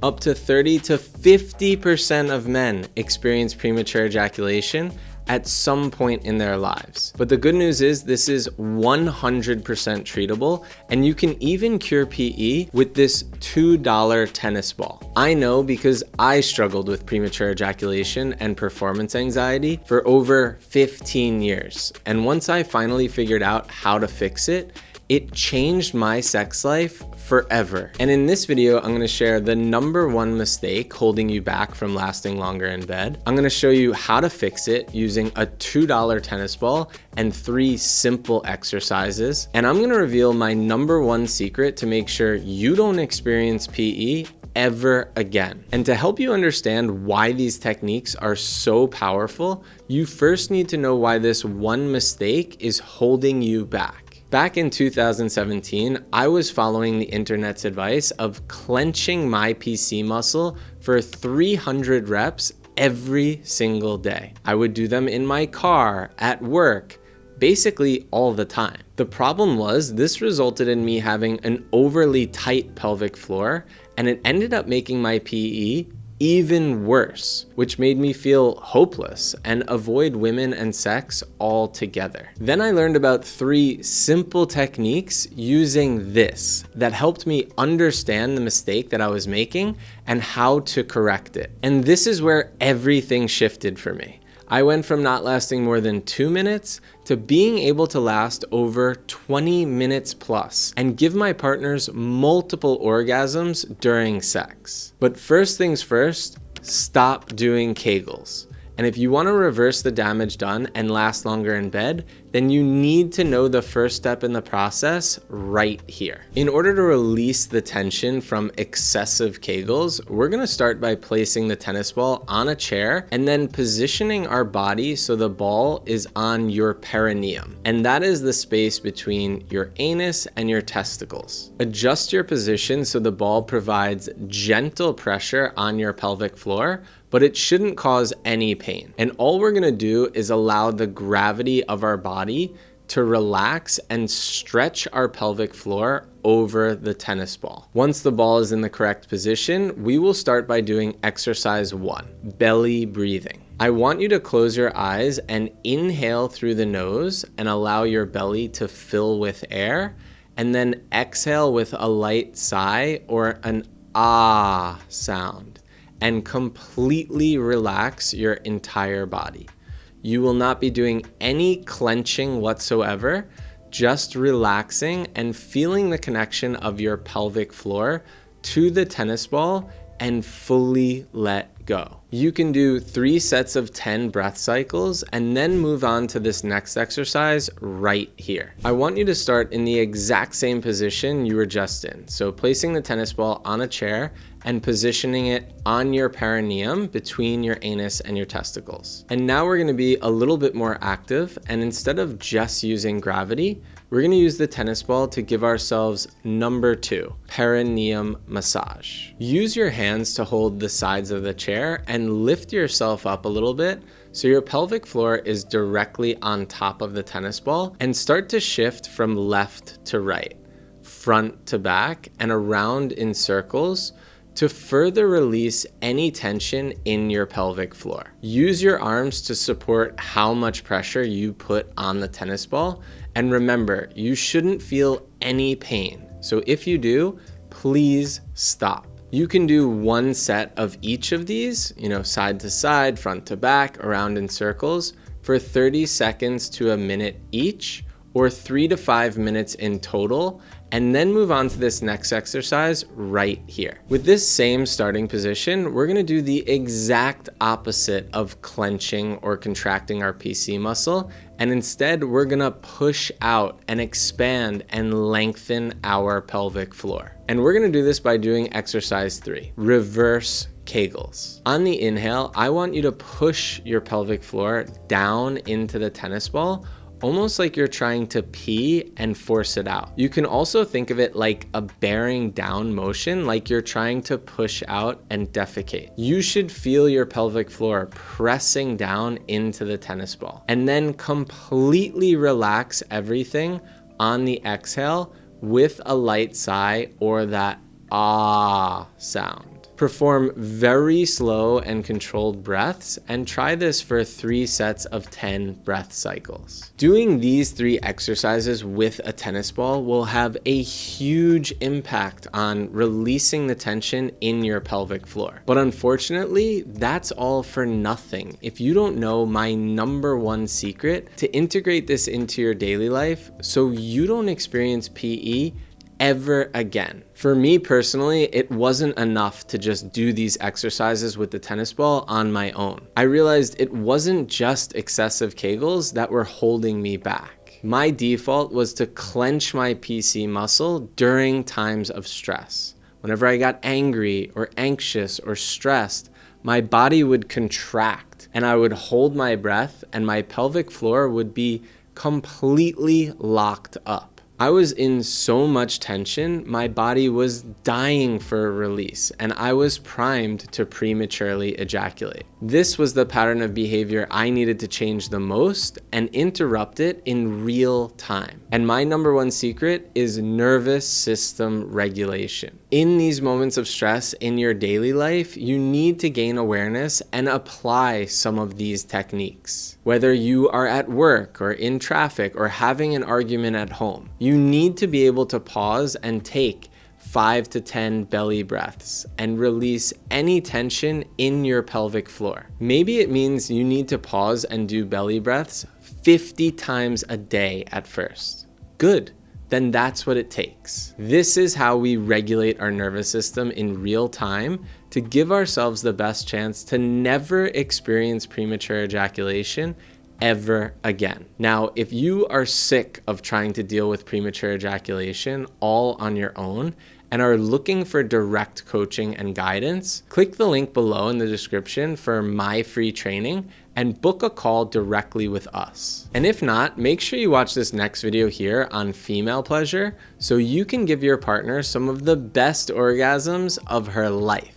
Up to 30 to 50% of men experience premature ejaculation at some point in their lives. But the good news is this is 100% treatable, and you can even cure PE with this $2 tennis ball. I know because I struggled with premature ejaculation and performance anxiety for over 15 years. And once I finally figured out how to fix it, it changed my sex life forever. And in this video, I'm gonna share the #1 mistake holding you back from lasting longer in bed. I'm gonna show you how to fix it using a $2 tennis ball and 3 simple exercises. And I'm gonna reveal my #1 secret to make sure you don't experience PE ever again. And to help you understand why these techniques are so powerful, you first need to know why this one mistake is holding you back. Back in 2017, I was following the internet's advice of clenching my PC muscle for 300 reps every single day. I would do them in my car, at work, basically all the time. The problem was this resulted in me having an overly tight pelvic floor, and it ended up making my PE even worse, which made me feel hopeless and avoid women and sex altogether. Then I learned about 3 simple techniques using this that helped me understand the mistake that I was making and how to correct it. And this is where everything shifted for me. I went from not lasting more than 2 minutes to being able to last over 20 minutes plus and give my partners multiple orgasms during sex. But first things first, stop doing kegels. And if you want to reverse the damage done and last longer in bed, then you need to know the first step in the process right here. In order to release the tension from excessive kegels, we're going to start by placing the tennis ball on a chair and then positioning our body so the ball is on your perineum. And that is the space between your anus and your testicles. Adjust your position so the ball provides gentle pressure on your pelvic floor, but it shouldn't cause any pain. And all we're gonna do is allow the gravity of our body to relax and stretch our pelvic floor over the tennis ball. Once the ball is in the correct position, we will start by doing exercise 1, belly breathing. I want you to close your eyes and inhale through the nose and allow your belly to fill with air, and then exhale with a light sigh or an ah sound, and completely relax your entire body. You will not be doing any clenching whatsoever, just relaxing and feeling the connection of your pelvic floor to the tennis ball and fully let go. You can do 3 sets of 10 breath cycles and then move on to this next exercise right here. I want you to start in the exact same position you were just in. So placing the tennis ball on a chair and positioning it on your perineum between your anus and your testicles. And now we're gonna be a little bit more active, and instead of just using gravity, we're gonna use the tennis ball to give ourselves #2, perineum massage. Use your hands to hold the sides of the chair and lift yourself up a little bit so your pelvic floor is directly on top of the tennis ball, and start to shift from left to right, front to back, and around in circles to further release any tension in your pelvic floor. Use your arms to support how much pressure you put on the tennis ball, and remember, you shouldn't feel any pain. So if you do, please stop. You can do 1 set of each of these, side to side, front to back, around in circles, for 30 seconds to a minute each, or 3 to 5 minutes in total, and then move on to this next exercise right here. With this same starting position, we're gonna do the exact opposite of clenching or contracting our PC muscle, and instead we're gonna push out and expand and lengthen our pelvic floor. And we're gonna do this by doing exercise 3, reverse kegels. On the inhale, I want you to push your pelvic floor down into the tennis ball, almost like you're trying to pee and force it out. You can also think of it like a bearing down motion, like you're trying to push out and defecate. You should feel your pelvic floor pressing down into the tennis ball, and then completely relax everything on the exhale with a light sigh or that ah sound. Perform very slow and controlled breaths and try this for 3 sets of 10 breath cycles. Doing these 3 exercises with a tennis ball will have a huge impact on releasing the tension in your pelvic floor. But unfortunately, that's all for nothing if you don't know my #1 secret to integrate this into your daily life so you don't experience PE ever again. For me personally, it wasn't enough to just do these exercises with the tennis ball on my own. I realized it wasn't just excessive kegels that were holding me back. My default was to clench my PC muscle during times of stress. Whenever I got angry or anxious or stressed, my body would contract and I would hold my breath and my pelvic floor would be completely locked up. I was in so much tension, my body was dying for a release, and I was primed to prematurely ejaculate. This was the pattern of behavior I needed to change the most and interrupt it in real time. And my #1 secret is nervous system regulation. In these moments of stress in your daily life, you need to gain awareness and apply some of these techniques. Whether you are at work or in traffic or having an argument at home, you need to be able to pause and take 5 to 10 belly breaths and release any tension in your pelvic floor. Maybe it means you need to pause and do belly breaths 50 times a day at first. Good. Then that's what it takes. This is how we regulate our nervous system in real time to give ourselves the best chance to never experience premature ejaculation ever again. Now, if you are sick of trying to deal with premature ejaculation all on your own and are looking for direct coaching and guidance, click the link below in the description for my free training and book a call directly with us. And if not, make sure you watch this next video here on female pleasure so you can give your partner some of the best orgasms of her life.